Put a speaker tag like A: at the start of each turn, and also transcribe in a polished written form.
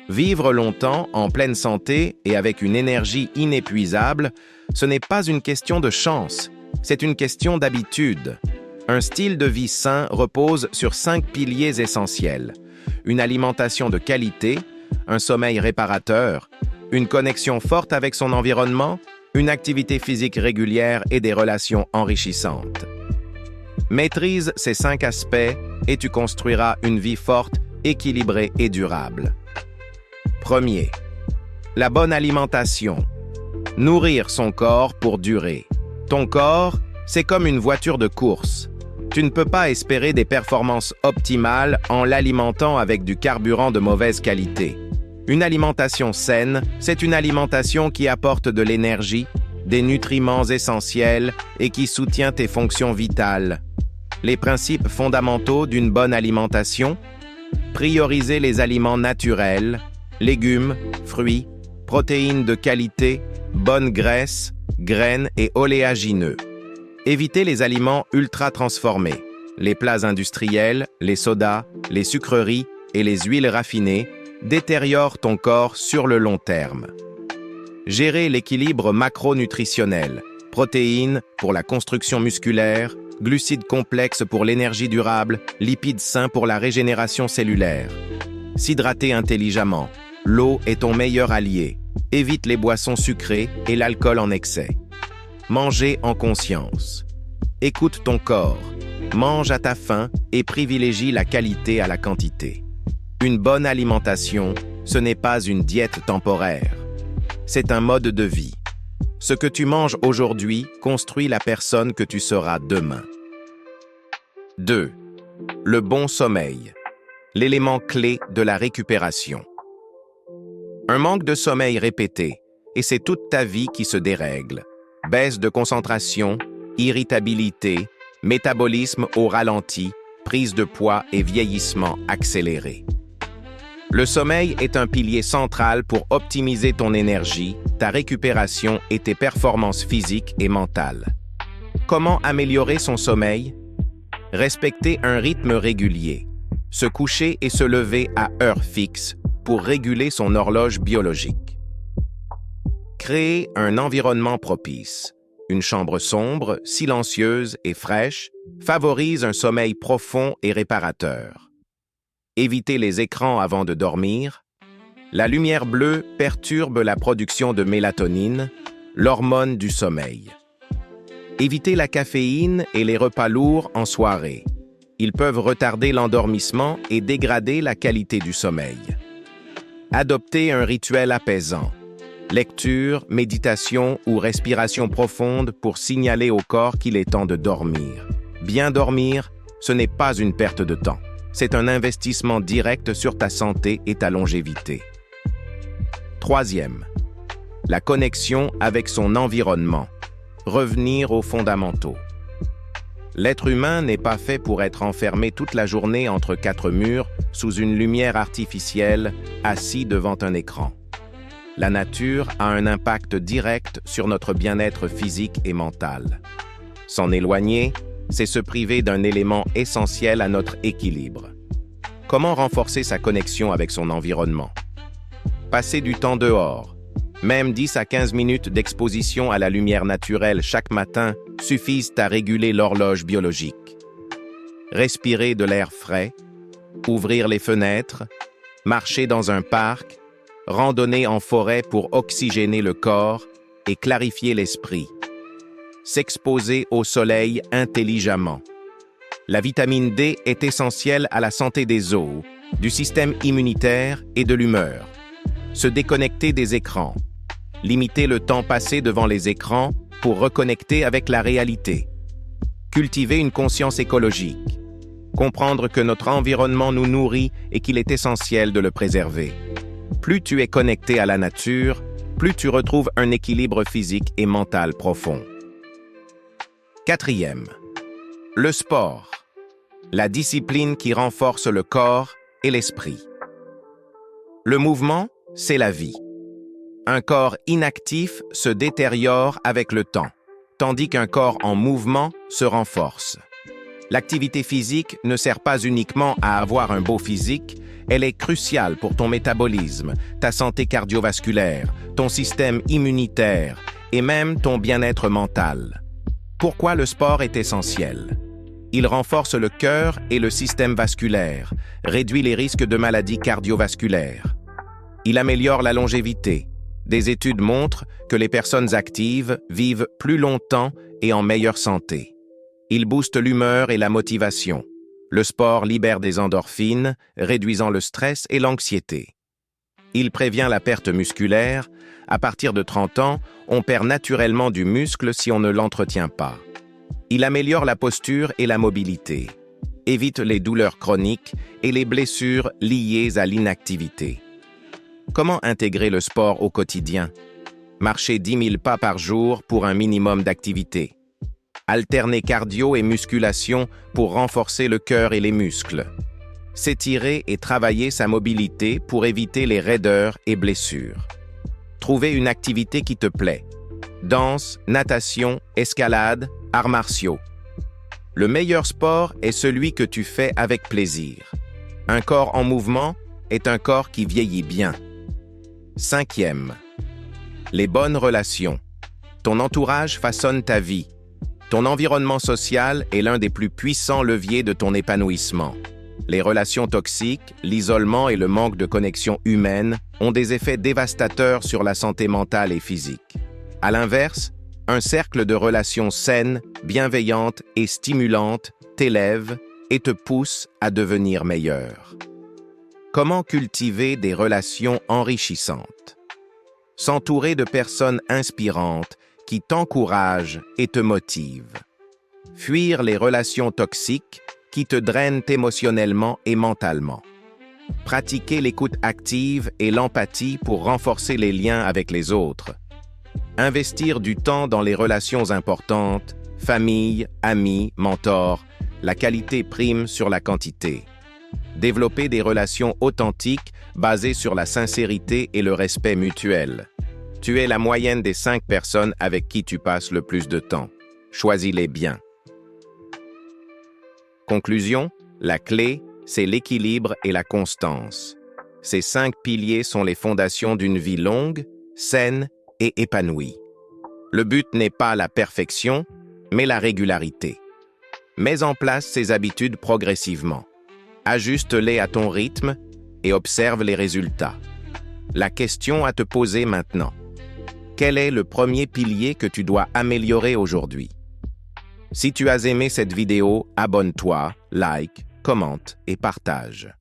A: Vivre longtemps, en pleine santé et avec une énergie inépuisable, ce n'est pas une question de chance, c'est une question d'habitude. Un style de vie sain repose sur 5 piliers essentiels. Une alimentation de qualité, un sommeil réparateur, une connexion forte avec son environnement, une activité physique régulière et des relations enrichissantes. Maîtrise ces 5 aspects et tu construiras une vie forte, équilibrée et durable. Premier, la bonne alimentation. Nourrir son corps pour durer. Ton corps, c'est comme une voiture de course. Tu ne peux pas espérer des performances optimales en l'alimentant avec du carburant de mauvaise qualité. Une alimentation saine, c'est une alimentation qui apporte de l'énergie, des nutriments essentiels et qui soutient tes fonctions vitales. Les principes fondamentaux d'une bonne alimentation: prioriser les aliments naturels, légumes, fruits, protéines de qualité, bonnes graisses, graines et oléagineux. Éviter les aliments ultra transformés, les plats industriels, les sodas, les sucreries et les huiles raffinées détériorent ton corps sur le long terme. Gérer l'équilibre macronutritionnel, protéines pour la construction musculaire, glucides complexes pour l'énergie durable, lipides sains pour la régénération cellulaire. S'hydrater intelligemment. L'eau est ton meilleur allié. Évite les boissons sucrées et l'alcool en excès. Manger en conscience. Écoute ton corps. Mange à ta faim et privilégie la qualité à la quantité. Une bonne alimentation, ce n'est pas une diète temporaire. C'est un mode de vie. Ce que tu manges aujourd'hui construit la personne que tu seras demain. 2. Le bon sommeil. L'élément clé de la récupération. Un manque de sommeil répété, et c'est toute ta vie qui se dérègle. Baisse de concentration, irritabilité, métabolisme au ralenti, prise de poids et vieillissement accéléré. Le sommeil est un pilier central pour optimiser ton énergie, ta récupération et tes performances physiques et mentales. Comment améliorer son sommeil? Respecter un rythme régulier. Se coucher et se lever à heure fixe pour réguler son horloge biologique. Créer un environnement propice. Une chambre sombre, silencieuse et fraîche favorise un sommeil profond et réparateur. Éviter les écrans avant de dormir. La lumière bleue perturbe la production de mélatonine, l'hormone du sommeil. Éviter la caféine et les repas lourds en soirée. Ils peuvent retarder l'endormissement et dégrader la qualité du sommeil. Adopter un rituel apaisant. Lecture, méditation ou respiration profonde pour signaler au corps qu'il est temps de dormir. Bien dormir, ce n'est pas une perte de temps. C'est un investissement direct sur ta santé et ta longévité. 3e, la connexion avec son environnement. Revenir aux fondamentaux. L'être humain n'est pas fait pour être enfermé toute la journée entre 4 murs, sous une lumière artificielle, assis devant un écran. La nature a un impact direct sur notre bien-être physique et mental. S'en éloigner, c'est se priver d'un élément essentiel à notre équilibre. Comment renforcer sa connexion avec son environnement? Passer du temps dehors. Même 10 à 15 minutes d'exposition à la lumière naturelle chaque matin suffisent à réguler l'horloge biologique. Respirer de l'air frais, ouvrir les fenêtres, marcher dans un parc, randonner en forêt pour oxygéner le corps et clarifier l'esprit. S'exposer au soleil intelligemment. La vitamine D est essentielle à la santé des os, du système immunitaire et de l'humeur. Se déconnecter des écrans. Limiter le temps passé devant les écrans pour reconnecter avec la réalité. Cultiver une conscience écologique. Comprendre que notre environnement nous nourrit et qu'il est essentiel de le préserver. Plus tu es connecté à la nature, plus tu retrouves un équilibre physique et mental profond. 4e, le sport. La discipline qui renforce le corps et l'esprit. Le mouvement, c'est la vie. Un corps inactif se détériore avec le temps, tandis qu'un corps en mouvement se renforce. L'activité physique ne sert pas uniquement à avoir un beau physique, elle est cruciale pour ton métabolisme, ta santé cardiovasculaire, ton système immunitaire et même ton bien-être mental. Pourquoi le sport est essentiel? Il renforce le cœur et le système vasculaire, réduit les risques de maladies cardiovasculaires. Il améliore la longévité. Des études montrent que les personnes actives vivent plus longtemps et en meilleure santé. Il booste l'humeur et la motivation. Le sport libère des endorphines, réduisant le stress et l'anxiété. Il prévient la perte musculaire. À partir de 30 ans, on perd naturellement du muscle si on ne l'entretient pas. Il améliore la posture et la mobilité, évite les douleurs chroniques et les blessures liées à l'inactivité. Comment intégrer le sport au quotidien? Marcher 10 000 pas par jour pour un minimum d'activité. Alterner cardio et musculation pour renforcer le cœur et les muscles. S'étirer et travailler sa mobilité pour éviter les raideurs et blessures. Trouver une activité qui te plaît. Danse, natation, escalade, arts martiaux. Le meilleur sport est celui que tu fais avec plaisir. Un corps en mouvement est un corps qui vieillit bien. 5e. Les bonnes relations. Ton entourage façonne ta vie. Ton environnement social est l'un des plus puissants leviers de ton épanouissement. Les relations toxiques, l'isolement et le manque de connexion humaine ont des effets dévastateurs sur la santé mentale et physique. À l'inverse, un cercle de relations saines, bienveillantes et stimulantes t'élève et te pousse à devenir meilleur. Comment cultiver des relations enrichissantes? S'entourer de personnes inspirantes qui t'encouragent et te motivent. Fuir les relations toxiques qui te drainent émotionnellement et mentalement. Pratiquer l'écoute active et l'empathie pour renforcer les liens avec les autres. Investir du temps dans les relations importantes, famille, amis, mentors, la qualité prime sur la quantité. Développer des relations authentiques basées sur la sincérité et le respect mutuel. Tu es la moyenne des 5 personnes avec qui tu passes le plus de temps. Choisis-les bien. Conclusion, la clé, c'est l'équilibre et la constance. Ces 5 piliers sont les fondations d'une vie longue, saine et épanouie. Le but n'est pas la perfection, mais la régularité. Mets en place ces habitudes progressivement. Ajuste-les à ton rythme et observe les résultats. La question à te poser maintenant. Quel est le premier pilier que tu dois améliorer aujourd'hui? Si tu as aimé cette vidéo, abonne-toi, like, commente et partage.